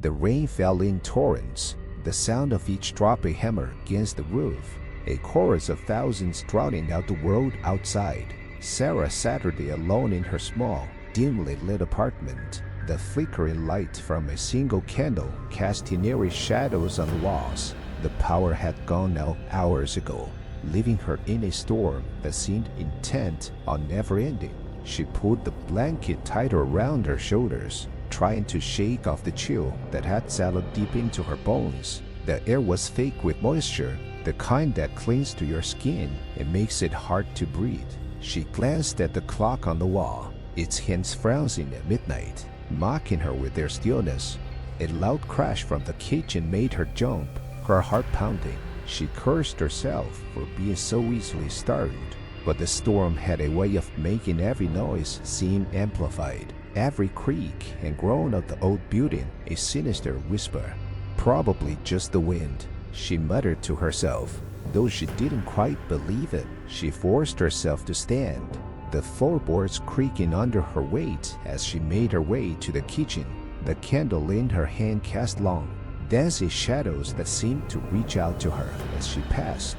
The rain fell in torrents, the sound of each drop a hammer against the roof, a chorus of thousands drowning out the world outside. Sarah sat there alone in her small, dimly lit apartment, the flickering light from a single candle casting eerie shadows on the walls. The power had gone out hours ago, leaving her in a storm that seemed intent on never ending. She pulled the blanket tighter around her shoulders, trying to shake off the chill that had settled deep into her bones. The air was thick with moisture, the kind that clings to your skin and makes it hard to breathe. She glanced at the clock on the wall, its hands frowning at midnight, mocking her with their stillness. A loud crash from the kitchen made her jump, her heart pounding. She cursed herself for being so easily startled, but the storm had a way of making every noise seem amplified, every creak and groan of the old building a sinister whisper. Probably just the wind, she muttered to herself. Though she didn't quite believe it, she forced herself to stand, the floorboards creaking under her weight as she made her way to the kitchen. The candle in her hand cast long, dancing shadows that seemed to reach out to her as she passed.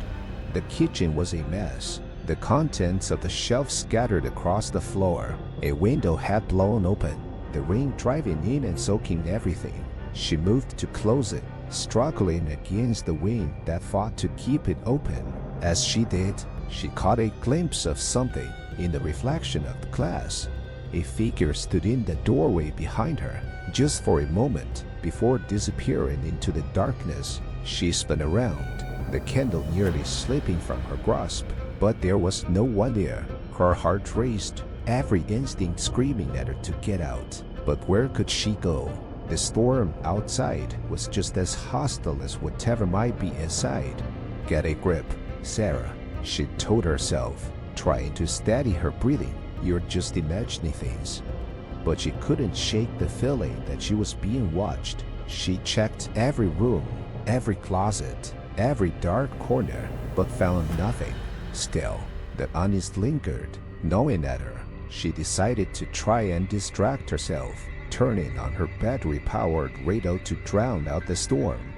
The kitchen was a mess, the contents of the shelves scattered across the floor. A window had blown open, the rain driving in and soaking everything. She moved to close it, struggling against the wind that fought to keep it open. As she did, she caught a glimpse of something in the reflection of the glass. A figure stood in the doorway behind her, just for a moment before disappearing into the darkness. She spun around, the candle nearly slipping from her grasp, but there was no one there. Her heart raced, every instinct screaming at her to get out. But where could she go? The storm outside was just as hostile as whatever might be inside. Get a grip, Sarah, she told herself, trying to steady her breathing. You're just imagining things. But she couldn't shake the feeling that she was being watched. She checked every room, every closet, every dark corner, but found nothing. Still, the unease lingered, gnawing at her. She decided to try and distract herself, turning on her battery-powered radio to drown out the storm.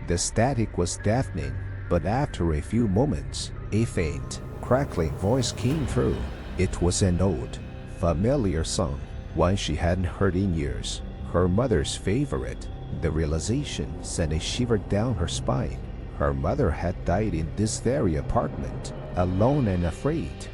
The static was deafening, but after a few moments, a faint, crackling voice came through. It was an old, familiar song, one she hadn't heard in years, her mother's favorite. The realization sent a shiver down her spine. Her mother had died in this very apartment, alone and afraid.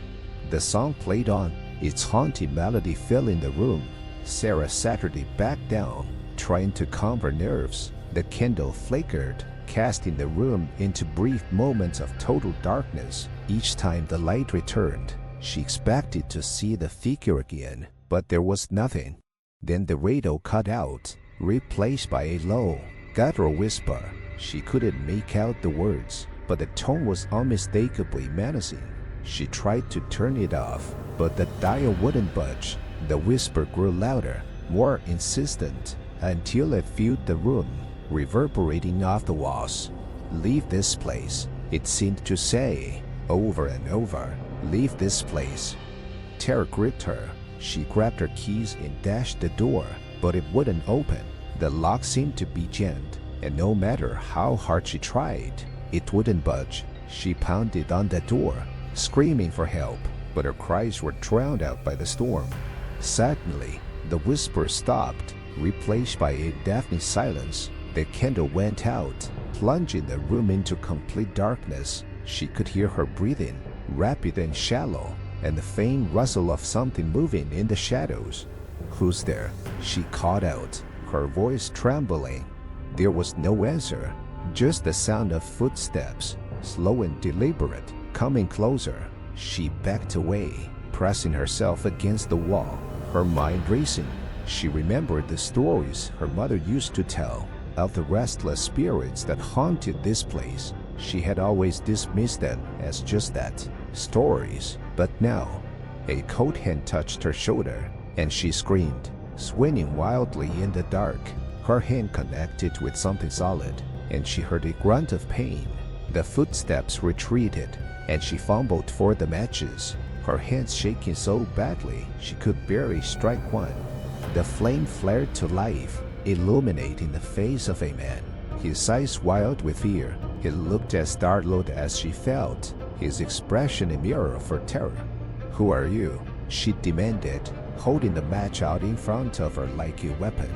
The song played on, its haunting melody filling the room. Sarah sat her back down, trying to calm her nerves. The candle flickered, casting the room into brief moments of total darkness. Each time the light returned, she expected to see the figure again, but there was nothing. Then the radio cut out, replaced by a low, guttural whisper. She couldn't make out the words, but the tone was unmistakably menacing. She tried to turn it off, but the dial wouldn't budge. The whisper grew louder, more insistent, until it filled the room, reverberating off the walls. Leave this place, it seemed to say, over and over. Leave this place. Terror gripped her. She grabbed her keys and dashed the door, but it wouldn't open. The lock seemed to be jammed, and no matter how hard she tried, it wouldn't budge. She pounded on the door, screaming for help, but her cries were drowned out by the storm. Suddenly, the whisper stopped, replaced by a deafening silence. The candle went out, plunging the room into complete darkness. She could hear her breathing, rapid and shallow, and the faint rustle of something moving in the shadows. "Who's there?" she called out, her voice trembling. There was no answer, just the sound of footsteps, slow and deliberate, coming closer. She backed away, pressing herself against the wall, her mind racing. She remembered the stories her mother used to tell of the restless spirits that haunted this place. She had always dismissed them as just that, stories. But now, a cold hand touched her shoulder, and she screamed, swinging wildly in the dark. Her hand connected with something solid, and she heard a grunt of pain. The footsteps retreated, and she fumbled for the matches, her hands shaking so badly she could barely strike one. The flame flared to life, illuminating the face of a man. His eyes wild with fear. He looked as startled as she felt, his expression a mirror for terror. "Who are you?" she demanded, holding the match out in front of her like a weapon.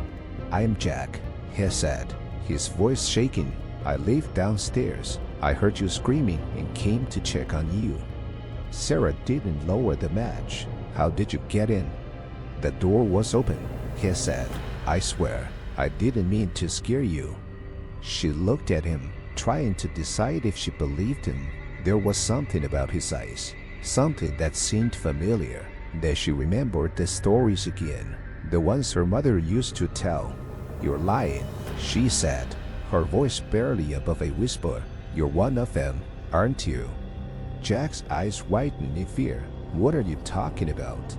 "I'm Jack," he said, his voice shaking. "I live downstairs. I heard you screaming and came to check on you." Sarah didn't lower the match. "How did you get in?" "The door was open," he said. "I swear, I didn't mean to scare you." She looked at him, trying to decide if she believed him. There was something about his eyes, something that seemed familiar. Then she remembered the stories again, the ones her mother used to tell. "You're lying," she said, her voice barely above a whisper. "You're one of them, aren't you?" Jack's eyes widened in fear. "What are you talking about?"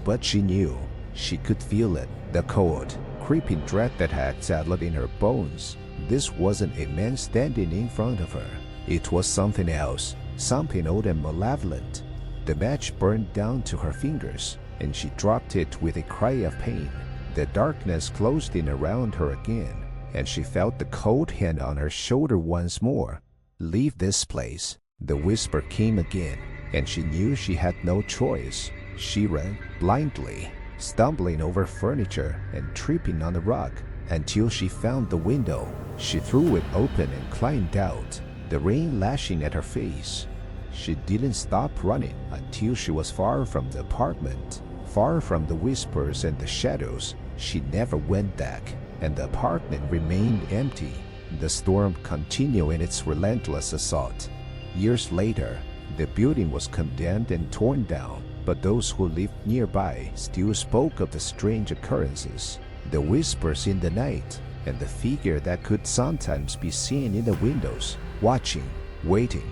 But she knew. She could feel it, the cold, creeping dread that had settled in her bones. This wasn't a man standing in front of her. It was something else, something old and malevolent. The match burned down to her fingers, and she dropped it with a cry of pain. The darkness closed in around her again, and she felt the cold hand on her shoulder once more. "Leave this place," the whisper came again, and she knew she had no choice. She ran blindly, stumbling over furniture and tripping on the rug, until she found the window. She threw it open and climbed out, the rain lashing at her face. She didn't stop running until she was far from the apartment, far from the whispers and the shadows. She never went back, and the apartment remained empty. The storm continued in its relentless assault. Years later, the building was condemned and torn down, but those who lived nearby still spoke of the strange occurrences, the whispers in the night, and the figure that could sometimes be seen in the windows, watching, waiting.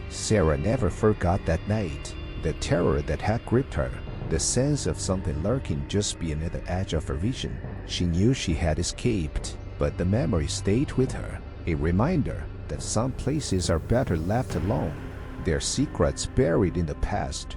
Sarah never forgot that night, the terror that had gripped her, the sense of something lurking just beyond the edge of her vision. She knew she had escaped, but the memory stayed with her, a reminder that some places are better left alone, their secrets buried in the past.